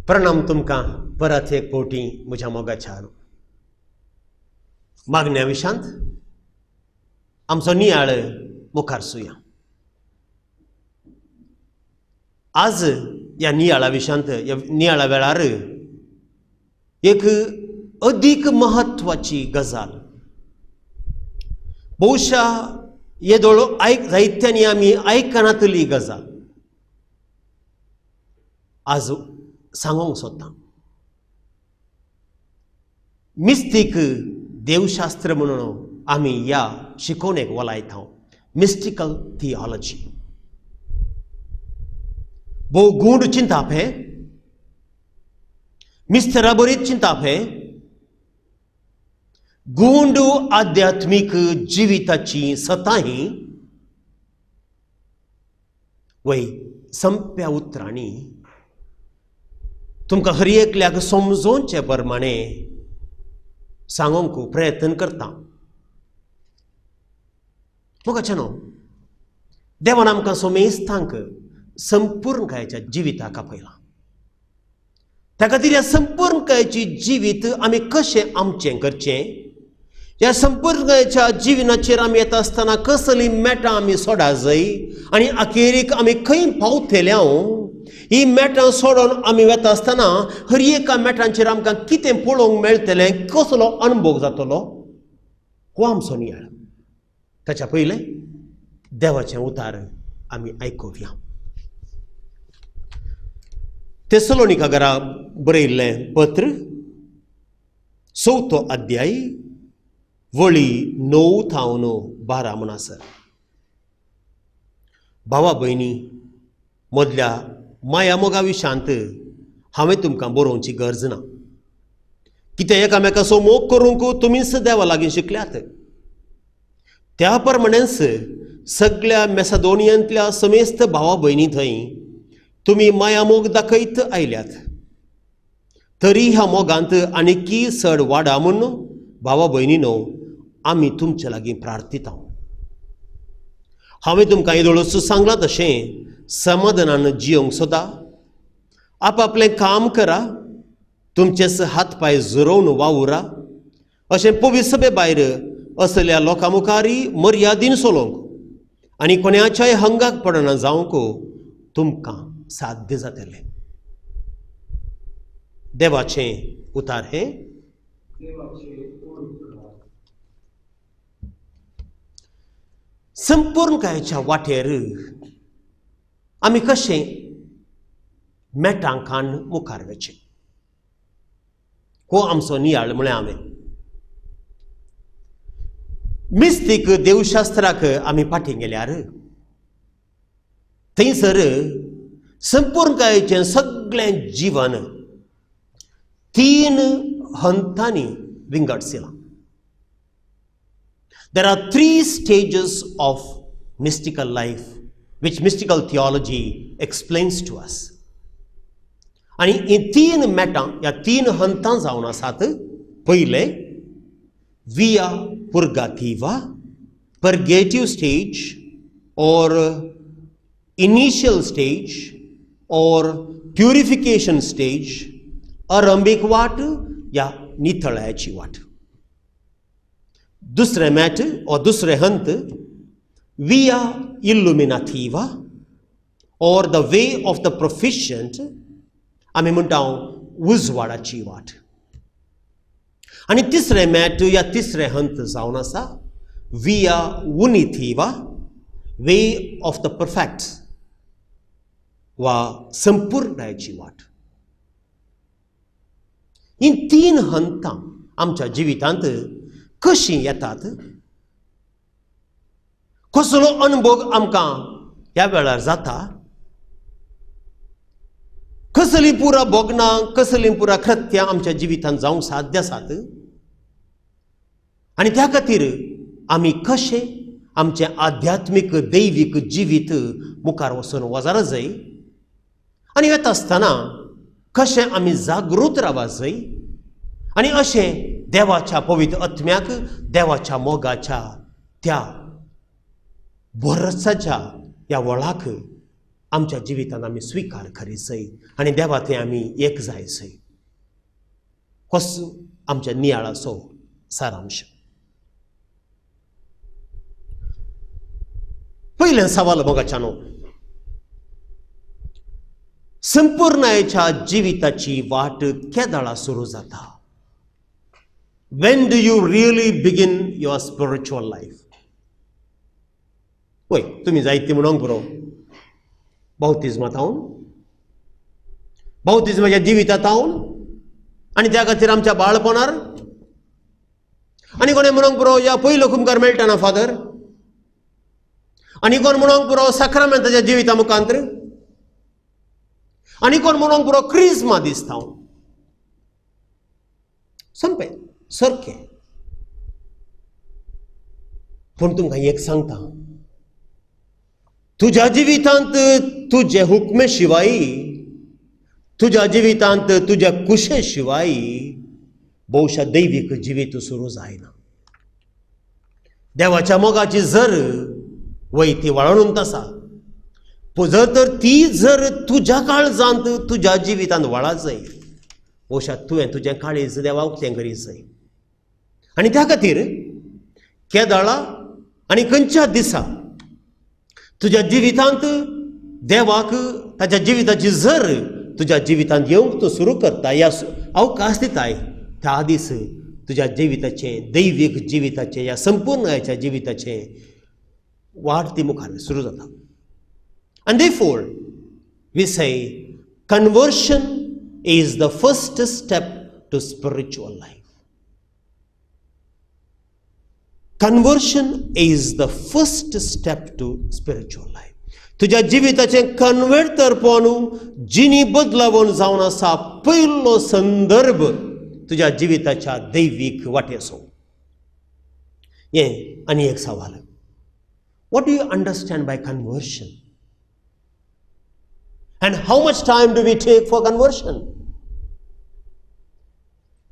प्रणाम तुमकां परत एक फावटी म्हज्या मोगाच्या मागण्या विशांत आमचो नियाळ मुखार सुया. आज ह्या नियाळा विशांत ह्या नियाळा वेळार एक अदीक महत्वाची गजाल बहुशा येदोळो जायत्यांनी आमी आयकनातली गजाल आज सांगोंक सोदता. मिस्टीक देवशास्त्र म्हणून आमी ह्या शिकोवणेक वलायता. मिस्टिकल थियोलॉजी भोव गूढ चिंताप हे मिस्टरा बरीच चिंताप हे गूढ आध्यात्मिक जिविताची सताही वय संप्या उतरांनी तुमकां हर एकल्याक समजोवचे प्रमाणे सांगोंक प्रयत्न करता. मोगाचेनो देवान आमकां सोमेस्तांक संपूर्णकायेच्या जिविताक आपयला. त्या खातीर ह्या संपूर्णकायेची जिवीत आमी कशें आमचें करचें, ह्या संपूर्णकायेच्या जिविनाचेर आमी येता आसतना कसली मेटां आमी सोडा जाय आनी अखेरीक आमी खंय पावतले ही मेटां सोडून आमी वता आसतना हर एका मेटांचेर आमकां कितें पळोवंक मेळटलें, कसलो अनुभव जातलो, हो आमचो नियाळ. ताच्या पयलें देवाचें उतार आमी आयकुया. तेसलोनिकांकारा बरयल्लें पत्र 4 अध्याय वळी 9 थावन 12 म्हणसर. भावा भयणी, मदल्या माया मोगा विशांत हांवें तुमकां बरोवची गरज ना, कितें एकामेकाचो मोग करूंक तुमीच देवा लागीं शिकल्यात. त्या प्रमाणेच सगळ्या मॅसेडोनियांतल्या समेस्त भावा भयणी थंय तुमी माया मोग दाखयत आयल्यात. तरी ह्या मोगांत आनीकी चड वाडा म्हूण भावा भयणीनो आमी तुमचे लागीं प्रार्थिता. हांवें तुमकां येदोळूच सांगलां तशें समाधानान जियोंक सोदा. आपआपलें काम करा, तुमचेच हात पाय जुरोवन वावुरा. अशें पवित्र सभे भायर असल्या लोकां मुखारी मर्यादीन चलोवंक आनी कोणाच्याय हंगाक पडना जावंक तुमकां साध्य जातलें. देवाचें उतार हें. संपूर्णकायेच्या वाटेर आमी कशें मेटांकान मुखार वचचें, हो आमचो नियाळ म्हळ्यार हांवें. मिस्तीक देवशास्त्राक आमी फाटीं गेल्यार थंयसर संपूर्णकायेचें सगळें जीवन 3 हंतांनी विंगडसिलां. There are 3 stages of mystical life which mystical theology explains to us. आणि ही 3 मेटां ह्या 3 हंतां जावन आसात. पयलें via purgativa, purgative stage or initial stage or purification stage, आरंभीक वाट या नितळाची वाट. दुसरे मेट or दुसरे हंत via illuminativa or the way of the proficient, आमी म्हणटा उजवाडाची वाट. आणि तिसरे मेट या तिसरे हंत जावन आसा via unitiva, way of the perfect वा संपूर्णकायेची वाट. ही 3 हंतां आमच्या जिवितांत कशीं येतात, कसलो अनुभव आमकां ह्या वेळार जाता, कसली पुरा भोगनां कसली पुरा कृत्यां आमच्या जिवितांत जावंक साध्य आसात. आनी त्या खातीर आमी कशें आमचें आध्यात्मीक दैवीक जिवीत मुखार वचून वजार जाय आनी येता आसतना कशें आमी जागृत रावप जाय आनी अशें देवाच्या पवित्र आत्म्याक देवाच्या मोगाच्या त्या भरसाच्या ह्या वळाक आमच्या जिवितान आमी स्वीकार करीसय आनी देवा थंय आमी एक जायसय. होच आमच्या नियाळाचो सारांश. पयलें सवाल मोगाच्यानो, संपूर्णायेच्या जिविताची वाट केदाळा सुरू जाता? When do you really begin your spiritual life? होय, तुम्ही जायती म्हणूंक पुरो बावतिजमांत हांव, बावतिजमाच्या जिवितांत हांव, आनी त्या खातीर आमच्या बाळपणार. आनी कोणें म्हणूंक पुरो या पयलो कुमकार मेळटा ना फादर, आनी कोण म्हणूंक पुरो साक्रामेंताच्या जिविता मुखांतर, आनी कोण म्हणूंक पुरो क्रिस्मा दिसता हांव. संपें सारकें. पूण तुमकां एक सांगता, तुज्या जिवितांत तुजे हुक्मे शिवाय, तुज्या जिवितांत तुज्या कुशे शिवाय भोवशा दैवीक जिवीत सुरू जायना. देवाच्या मोगाची जर वय ती वळणूंत आसा, जर ती जर तुज्या काळजांत तुज्या जिवितांत वळाजय, भोवशा तुवें तुजें काळीज देवाक उक्तें करीसय. आनी त्या खातीर केदाळा आनी खंयच्या दिसा तुज्या जिवितांत देवाक ताच्या जिविताची जर तुज्या जिवितांत येवंक तूं सुरू करता, या अवकाश दिताय, त्या दीस तुज्या जिविताचे, दैवीक जिविताचे, या संपूर्णायेच्या जिविताचे वाट ती मुखार सुरू जाता. And therefore, we say, conversion is the first step to spiritual life. Conversion is the first step to spiritual life. तुझ्या जिविताचे कन्वर्टर पोनू जिनी बदलावण जावन आसा पयलो संदर्भ तुझ्या जिविताच्या दैवीक वाटेचो. ये आनी एक सवाल, what do you understand by conversion? And how much time do we take for conversion?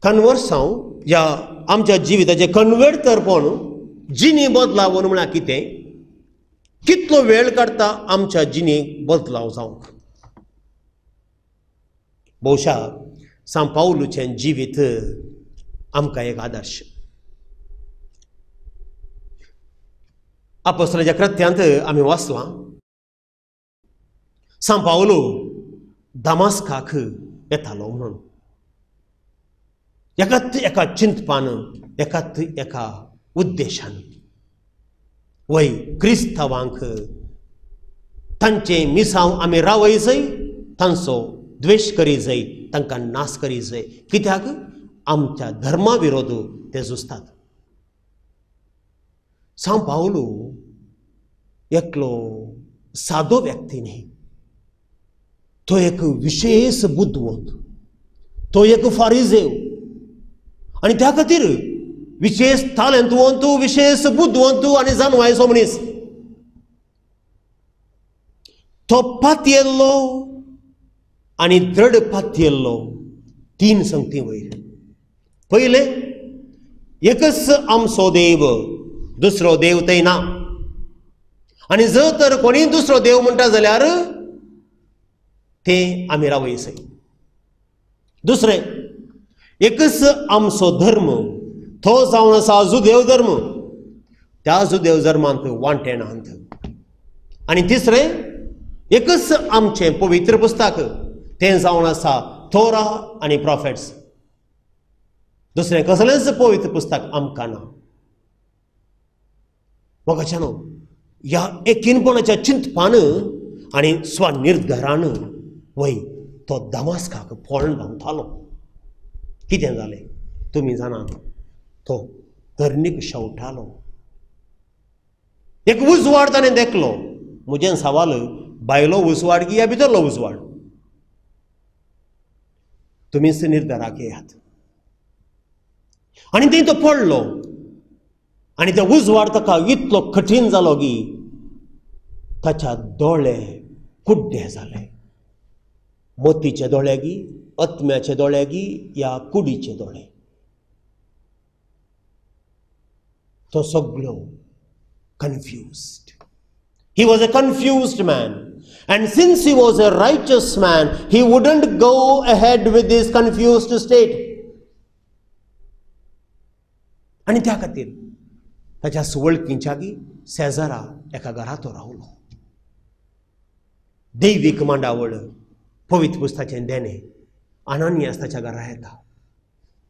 Conversion या आमच्या जिविताचे कन्वर्टर पोनू जिनी बदलावण म्हळ्यार कितें, कितलो वेळ काडटा आमच्या जिणेक बदलाव जावंक. भोवशा सांत पावलुचें जिवीत आमकां एक आदर्श. आपोस्तलाच्या कृत्यांत आमी वाचलां, सांत पावलो दमास्काक येतालो म्हणून. एकाच एका चिंतपान, एकाच एका उद्देशान, वय क्रिस्तांवांक तांचे मिसांव आमी रावय जाय, तांचो द्वेश करी जाय, तांकां नाश करी जाय. कित्याक आमच्या धर्मा विरोध ते झुजतात. सांत पावलो एकलो सादो व्यक्ती न्ही, तो एक विशेष बुद्धवंत, तो एक फारिजेव, आनी त्या खातीर विशेष तालंतवंत, विशेष बुद्धवंत आनी जाणवायचो मनीस. तो पातयेल्लो आनी दृढ पातयेल्लो तीन संगती वयर. पयले, एकच आमचो देव, दुसरो देव थंय ना, आनी जर तर कोणी दुसरो देव म्हणटा जाल्यार ते आमी रावयसय. दुसरें, एकच आमचो धर्म, तो जावन आसा जुदेव धर्म, त्या जुदेव धर्मांत वांटेण आहात. आनी तिसरें, एकच आमचें पवित्र पुस्तक, तें जावन आसा तोरा आनी प्रॉफेट्स. दुसरें कसलेंच पवित्र पुस्तक आमकां ना. मोगाच्यानो, ह्या एकीनपणाच्या चिंतपान आनी स्वनिर्धारान वय तो दमास्काक पळोवन धांवतालो. कितें जालें तुमी जाणात, तो धर्नीक शेवटालो. एक उजवाड ताणें देखलो. म्हजें सवाल, भायलो उजवाड की या भितरलो उजवाड? तुमीच निर्धाराक येयात. आनी थंय तो पडलो, आनी तो उजवाड ताका इतलो कठीण जालो की ताच्या दोळे कुड्डे जाले. मोतीचे दोळे गी, आत्म्याचे दोळे गी, या कुडीचे दोळे. तो सगळो confused. He was a confused man. And since he was a righteous man, he wouldn't go ahead with this confused state. आणि त्या खातीर ताच्या सुवळकींच्यागी शेजारा एका घरात रावलो. दैवीक मांडावळ पवित्र पुस्तकाचें देणे अनानियास ताच्या घरा येता.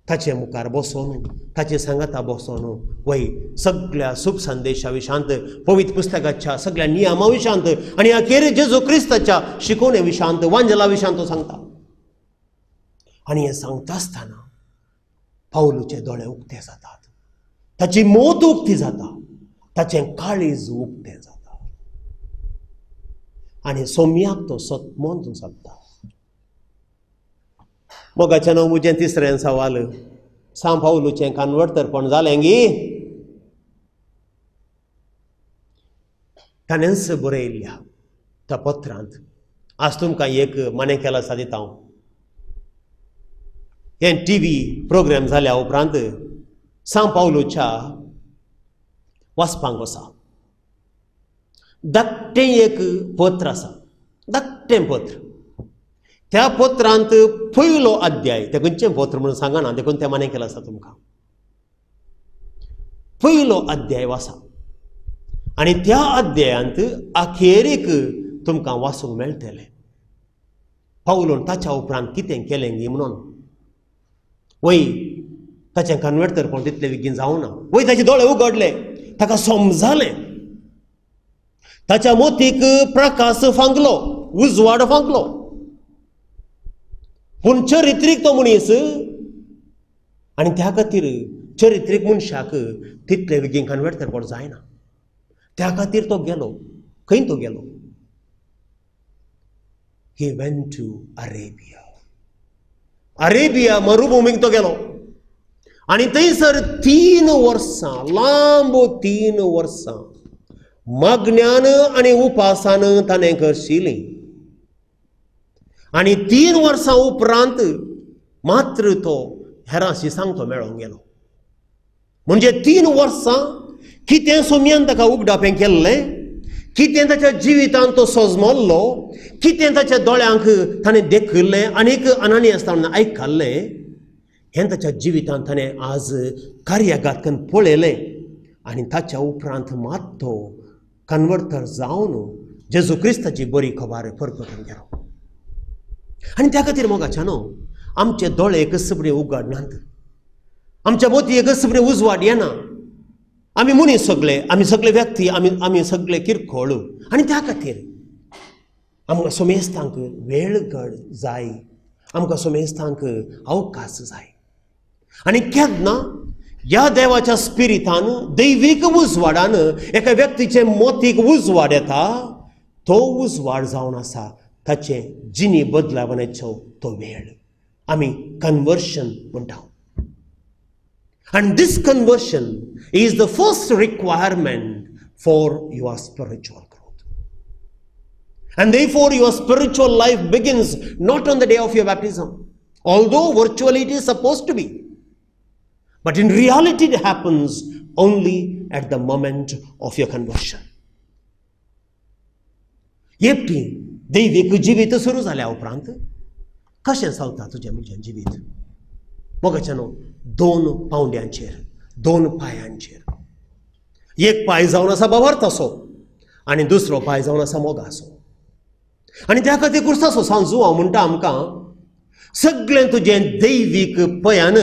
ताचे मुखार बसोन ताचे सांगाता बसोन वय सगळ्या शुभ संदेशा विशांत पवित्र पुस्तकाच्या सगळ्या नियमा विशांत आणि अखेर जेजू क्रिस्ताच्या शिकवणे विशांत वांजला विशांत तो सांगता. आणि हे सांगता असताना पाऊलचे दोळे उक्ते जातात. ताची मोत उक्ती जाता. ताचें काळीज उक्तें जाता. आणि सोम्याक तो सतमोन सांगता. मोगाच्या न्हू मुजें तिसरें सवाल सांग पाऊलचें कन्वर्टरपण जालें गी. ताणेंच बरयल्ल्या त्या पत्रांत आज तुमकां एक माने केला आसा दिता हांव. हे टीव्ही प्रोग्राम जाल्या उपरांत सांग पाऊलच्या वाचपाक वचा. धाकटें एक पत्र आसा. धाकटें पत्र. त्या पत्रांत पयलो अध्याय ते खंयचें पत्र म्हणून सांगना देखून ते माने केला आसा तुमकां. पयलो अध्याय वाचा आनी त्या अध्यायांत अखेरेक तुमकां वाचूंक मेळटलें पावलोन ताच्या उपरांत कितें केलें गी म्हणून. वय ताचें कन्वर्टरपण तितलें बेगीन जावना. वय ताचे दोळे उगडले. ताका समजलें. ताच्या मोतीक प्रकाश फांकलो. उजवाड फांकलो. पूण चरित्रीक तो मनीस आनी त्या खातीर चरित्रीक मनशाक तितले बेगीन कन्वर्टरपण जायना. त्या खातीर तो गेलो. खंय तो गेलो? He went to Arabia. Arabia मरुभुमीक तो गेलो. आनी थंयसर 3 वर्सां लांब 3 वर्सां मागण्यान आनी उपासान ताणें करशिल्लीं. आनी 3 वर्सां उपरांत मात्र तो हेरांशी सांगतो मेळोंक गेलो. म्हणजे 3 वर्सां कितें सोम्यान ताका उगडापें केल्लें, कितें ताच्या जिवितांत तो सजमल्लो, कितें ताच्या दोळ्यांक ताणें देखिल्लें आनीक अनानियास ताणें आयकल्लें, हें ताच्या जिवितांत ताणें आज कार्यागात करून पळयलें. आनी ताच्या उपरांत मात तो कन्वर्टर जावन जेजू क्रिस्ताची बरी खबर परगटून गेलो. आनी त्या खातीर मोगाच्या न्हू आमचे दोळे एकच फुडें उगडनात. आमच्या मोती एकच फुडें उजवाड येना. आमी मनीस आमी सगळे व्यक्ती आमी सगळे किरकोळ. आनी त्या खातीर आमकां सोमेस्तांक वेळ जाय. आमकां सोमेस्तांक अवकाश जाय. आनी केन्ना ह्या देवाच्या स्पिरितान दैवीक उजवाडान एका व्यक्तीचे मोतीक उजवाड येता. तो उजवाड जावन आसा ताचे जिणी बदलावण्याचो तो वेळ आमी कन्वर्शन म्हणटा. And this conversion is the first requirement for your spiritual growth. And therefore your spiritual life begins not on the day of your baptism, although virtually it is supposed to be. But in reality it happens only at the moment of your conversion. एकटी दैविक जिवीत सुरू जाल्या उपरांत कशें चलता तुजें म्हजें जिवीत? मोगाच्या न्हू 2 पावंड्यांचेर 2 पांयांचेर. एक पांय जावन आसा बाबार्थासो आनी दुसरो पांय जावन आसा मोगाचो. आनी त्या खातीर कुर्साचो सांजू हांव म्हणटा आमकां सगळें तुजें दैवीक पयान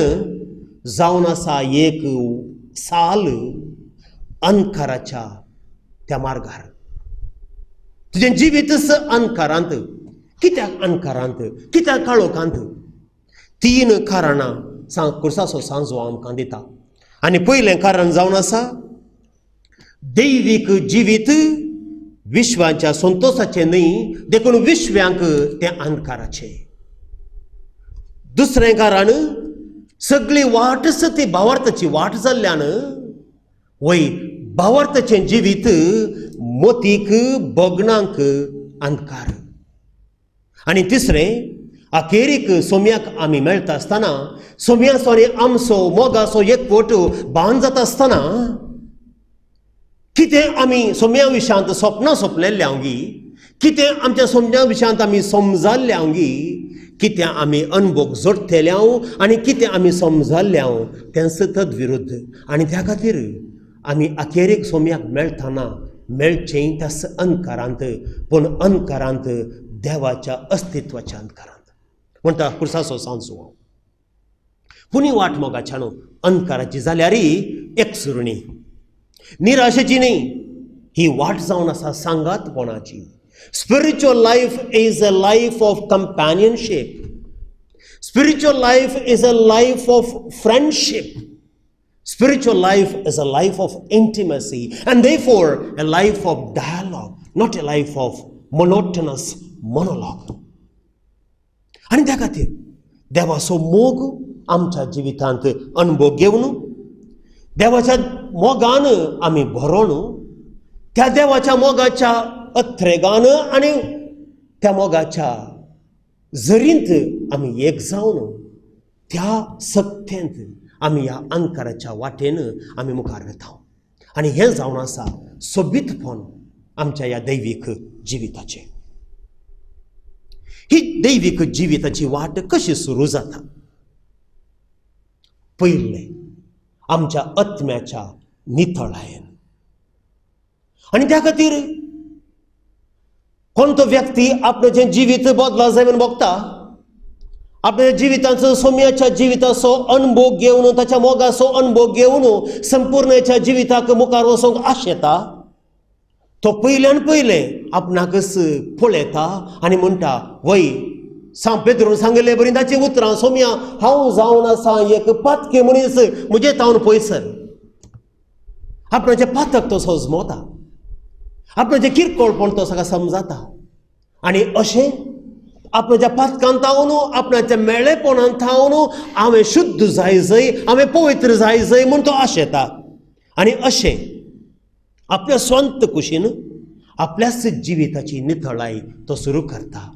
जावन आसा एक साल अनकाराच्या त्या मार्गार. तुजें जिवीत अनकारांत. कित्याक अनकारांत? कित्याक काळोखांत? 3 कारणां कुर्साचो सांजो आमकां दिता. आनी पयलें कारण जावन आसा दैवीक जिवीत विश्वाच्या संतोषाचें न्ही देखून विश्व्यांक तें अनकाराचें. दुसरें कारण सगळी वाटच ती भावार्थाची वाट जाल्ल्यान वय भावार्थाचें जिवीत मोतीक बगनांक अंधकार. आनी तिसरें अखेरीक सोम्याक आमी मेळटा आसतना सोम्याचो आनी आमचो मोगाचो एकवट बांद जाता आसतना कितें आमी सोम्या विशांत स्वप्नां सोंपलेल्यांगी कितें आमच्या समजा विशयांत आमी समजाल्ल्यांगी, कितें आमी अनुभव जोडलेल्या आनी कितें आमी समजाल्ल्या तें सतत विरुद्ध. आनी त्या खातीर आमी अखेरेक सोम्याक मेळटना मेळचें त्या अंकारांत, पूण अंकारांत देवाच्या अस्तित्वाच्या अंकारांत म्हणटा कुर्साचो सांजो हांव. कुणी वाट मोगाच्या न्हू, अंकाराची जाल्यारय एक सुरणी, निराशेची न्ही, ही वाट जावन आसा सांगातपणाची. Spiritual life is a life of companionship. Spiritual life is a life of friendship. Spiritual life is a life of intimacy, and therefore a life of dialogue, not a life of monotonous monologue. आणि त्या खातीर देवाचो मोग आमच्या जिवितांत अनुभव घेवन, देवाच्या मोगान आमी भरोन, त्या देवाच्या मोगाच्या अथ्रेगान आनी त्या मोगाच्या जरींत आमी एक जावन त्या सत्तेंत आमी ह्या अंकाराच्या वाटेन आमी मुखार वता. आनी हें जावन आसा सोबीतपण आमच्या ह्या दैवीक जिविताचें. ही दैवीक जिविताची वाट कशी सुरू जाता? पयले आमच्या आत्म्याच्या नितळायेन. आनी त्या खातीर कोणतो व्यक्ती आपणाचें जिवीत बदला जावन बघता, आपल्या जिविताचो सोम्याच्या जिविताचो अनुभव घेवन, ताच्या मोगाचो अनुभव घेवन संपूर्णच्या जिविताक मुखार वचोंक आशेता, तो पयल्यान पयले आपणाकच पळयता आनी म्हणटा, वय सांग पेद्रून सांगले बरी ताची उतरां, सोम्या हांव जावन आसा एक पातके मनीस, म्हजे तावन पयसर. आपणाचे पातक तो सोजमोता, आपणाचे किरकोळपण तो सगळा समजाता. आनी अशें आपणाच्या पातकांत थावन, आपणाच्या मेळ्ळेपणांत थावन हांवें शुद्ध जाय, हांवें पवित्र जाय म्हूण तो आशेता. आनी अशें आपल्या स्वंत कुशीन आपल्याच जिविताची नितळाय तो सुरू करता.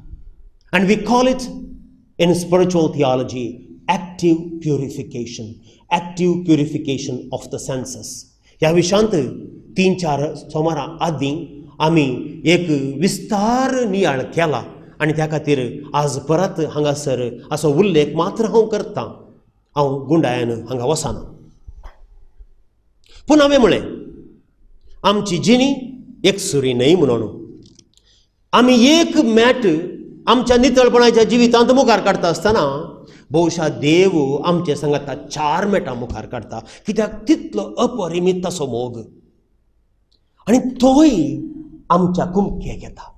And we call it in spiritual theology active purification of the senses. ह्या विशयांत 3-4 सोमारां आदीं आमी एक विस्तार नियाळ केला आनी त्या खातीर आज परत हांगासर असो उल्लेख मात्र हांव करतां. हांव गुंडायन हांगा वचना. पूण हांवें म्हळें आमची जिणी एक सुरी न्हय म्हणून आमी एक मॅट आमच्या नितळपणाच्या जिवितांत मुखार काडटा आसतना भोवशा देव आमचे सांगाता 4 मॅटां मुखार काडटा. कित्याक तितलो अपरिमीत ताचो मोग. आनी तोय आमच्या कुमके घेता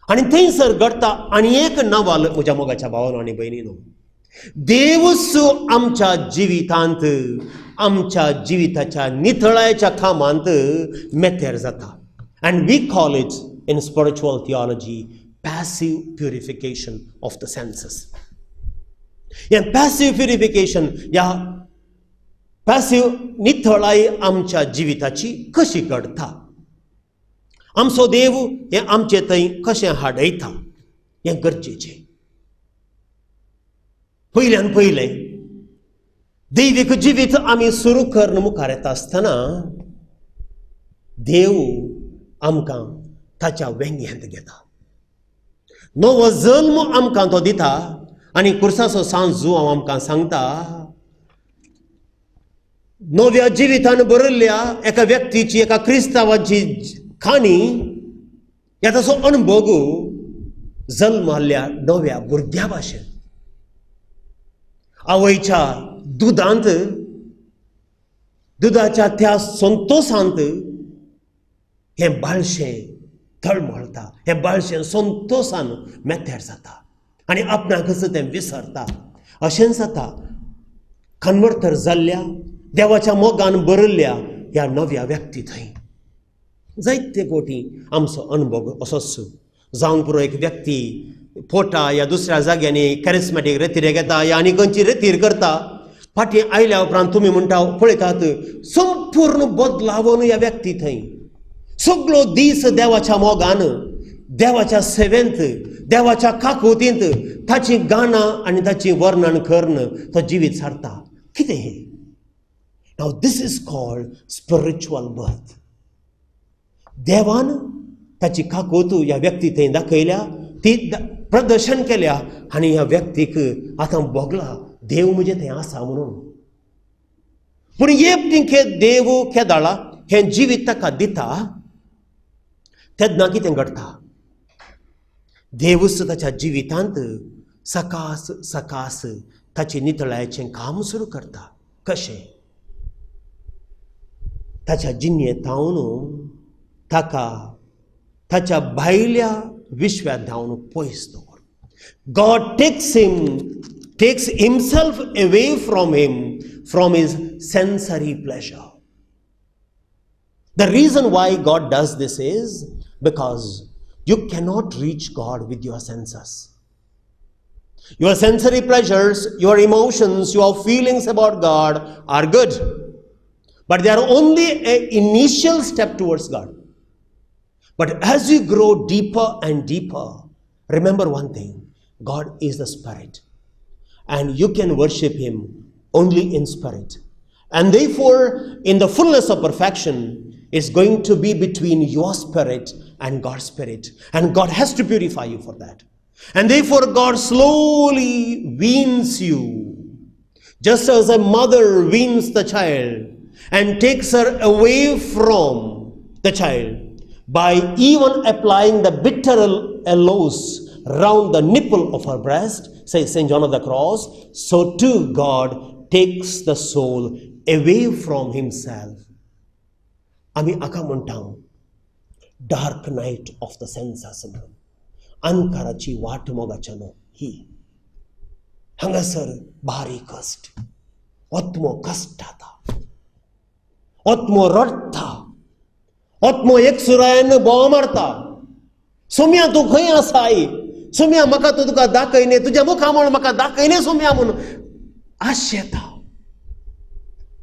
आनी थंयसर घडटा. आनी एक नवाल म्हज्या मोगाच्या भावानो आनी भयणीनो, देवच आमच्या जिवितांत, आमच्या जिविताच्या नितळायेच्या कामांत मेतेर जाता. And we call it in spiritual theology passive purification of the senses. या passive purification, या passive नितळाई आमच्या जिविताची कशी घडता, आमचो देव हे आमचे थंय कशें हाडयता, हे गरजेचें. पयल्यान पयलें दैवीक जिवीत आमी सुरू करून मुखार येता आसतना देव आमकां ताच्या वेंग्यांत घेता. नवो जल्म आमकां तो दिता. आनी कुर्साचो सांजो हांव आमकां सांगता, नव्या जिवितान बरयल्ल्या एका व्यक्तीची, एका क्रिस्तांवाची खाणी, ह्या ताचो अनुभव जल्माल्ल्या नव्या भुरग्या भाशेन आवयच्या दुदांत, दुदाच्या त्या संतोषांत हें बाळशें तळमळटा, हें बाळशें संतोषान मेतेर जाता आनी आपणाकच तें विसरता. अशें जाता कन्वर्टर जाल्ल्या, देवाच्या मोगान बरयल्ल्या ह्या नव्या व्यक्ती थंय जायते कोटी आमचो अनुभव असोच जावंक पुरो. एक व्यक्ती फोटा या दुसऱ्या जाग्यांनी कॅरिस्मॅटीक रेतीर घेता या आनी खंयची रेतीर करता, फाटीं आयल्या उपरांत तुमी म्हणटा पळयतात संपूर्ण बदलावन ह्या व्यक्ती थंय सगळो दीस देवाच्या मोगान, देवाच्या सेवेंत, देवाच्या काकुतींत ताची गाणां आनी ताची वर्णन करून तो जिवीत सारता. कितें हें? Now this is called spiritual birth. देवान ताची काकोत ह्या व्यक्ती थंय दाखयल्या, ती प्रदर्शन केल्या आनी ह्या व्यक्तीक आतां भोगला देव म्हणजे थंय आसा म्हणून. पूण हे देव केदाळा हें जिवीत ताका दिता, तेन्ना कितें घडटा? देवूच ताच्या जिवितांत सकास सकास ताची नितळायेचें काम सुरू करता. कशें? ताच्या जिन्येतावन ताका ताच्या भायल्या विश्वांत धांवन पयस दवर. God takes himself away from him, from his sensory pleasure. The reason why God does this is because you cannot reach God with your senses. Your sensory pleasures, your emotions, your feelings about God are good, but they are only an initial step towards God. But as you grow deeper and deeper, remember one thing: God is the Spirit, and you can worship Him only in spirit. And therefore, in the fullness of perfection, it's going to be between your spirit and God's Spirit, and God has to purify you for that. And therefore, God slowly weans you, just as a mother weans the child and takes her away from the child by even applying the bitter aloes round the nipple of her breast, says St. John of the Cross, so too God takes the soul away from himself. आम्ही आका म्हणटा dark night of the census म्हणून, अंकाराची वाट मोगाच्या न्हू ही. हांगासर भारी कश्ट, आत्मो कश्ट जाता, आत्मो रडटा, आत्मो एक सुरायेन बोव मारता. सोम्या तूं खंय आसा आई? सोम्या म्हाका तूं तुका दाखयने, तुज्या मुखा म्हूण म्हाका दाखयने सोम्या म्हणून आश येता.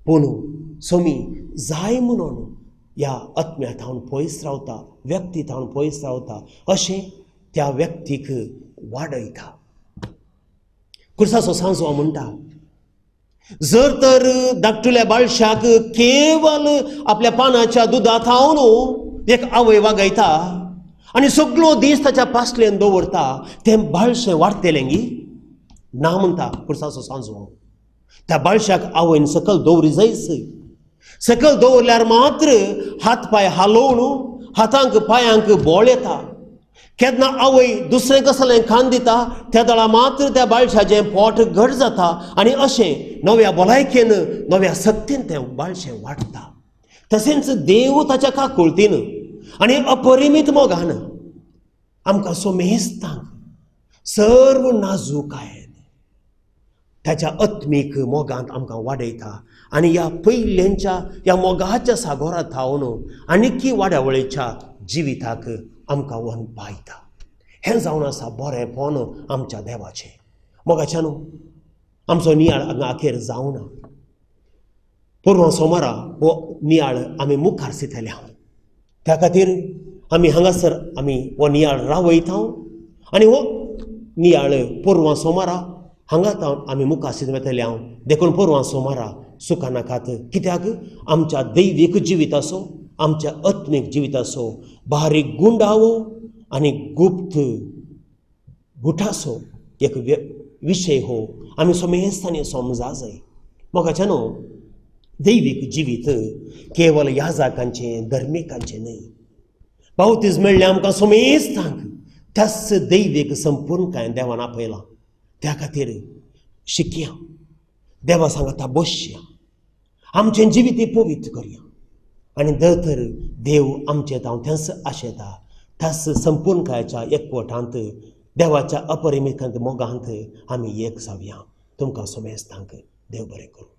पूण सोमी जाय म्हणून ह्या आत्म्या थावन पयस रावता, व्यक्ती थावन पयस रावता, अशें त्या व्यक्तीक वाडयता. कुर्साचो सांजो म्हणटा, जर तर धाकटुल्या बाळशाक केवल आपल्या पानाच्या दुधा थावन एक आवय वागयता आनी सगळो दीस ताच्या पासलेन दवरता, तें बाळशें वाडटलें गी? ना म्हणटा कुर्साचो सांजो. त्या बाळशाक आवयन सकल दवरी जायस. सकल दवरल्यार मात्र हात पाय हालोवन हातांक पायांक बोळ येता. केन्ना आवय दुसरें कसलें खाण दिता, त्या दळा मात्र त्या बाळशाचें पोट घट जाता आनी अशें नव्या भलायकेन नव्या सत्तेन तें बाळशें वाडटा. तशेंच देव ताच्या काकुळतीन आनी अपरिमीत मोगान आमकां सोमेस्तांक सर्व नाजूकायेन ताच्या आत्मीक मोगांत आमकां वाडयता. आनी ह्या पयल्यांच्या ह्या मोगाच्या सागोरांत थावन आनीक वाड्यावळीच्या जिविताक आमकां व्हरून पायता. हें जावन आसा बरेंपण आमच्या देवाचें. मोगाच्या न्हू, आमचो नियाळ हांगा आखेर जावना. पुरवां सोमारा हो नियाळ आमी मुखार सिथल्या, त्या खातीर आमी हांगासर आमी हो नियाळ रावयता आनी हो नियाळ पुरवां सोमारा हांगा थावन आमी मुखार सिथल्या. देखून पुरवां सोमारा सुखा नाकात, कित्याक आमच्या दैवीक जिवीत आसो, आमच्या आत्मीक जिवीत आसो, बारीक गुंडावो आनी गुप्त गुठासो एक विशय हो आमी सोमेस्तांनी समजा जाय. मोगाच्या न्हू, दैवीक जिवीत केवल याजकांचें धर्मिकांचें न्हय. बावतीज मेळ्ळें आमकां सोमेस्तांक त्याच दैवीक संपूर्णकाय देवान आपयलां. त्या खातीर शिकया, देवा सांगता बसया, आमचें जिवीत पवित्र करया आनी तर देव आमचें हांव तेंच आशेता. त्याच संपूर्णकायेच्या एकवटांत देवाच्या अपरिमित मोगांत आमी एक जावया. तुमकां सोमेस्तांक देव बरें करूं.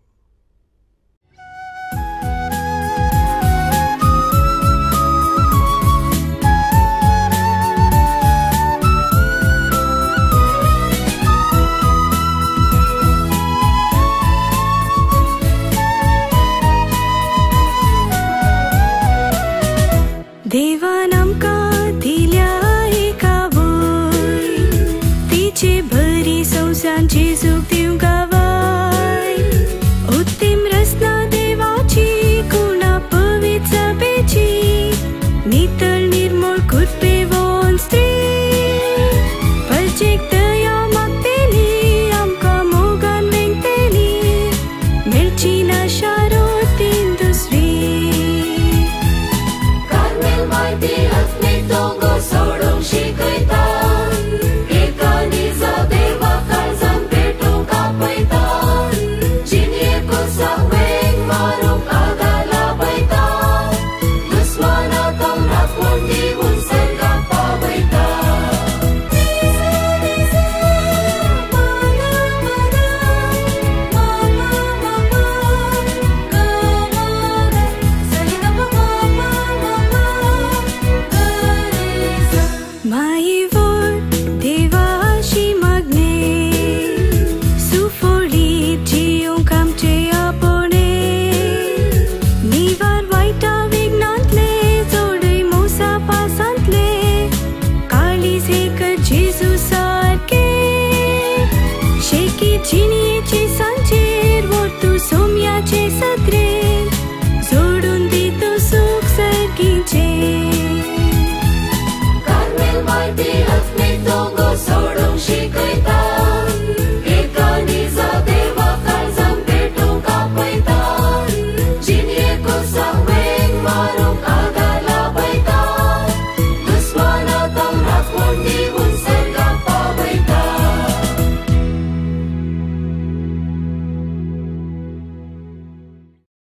देवा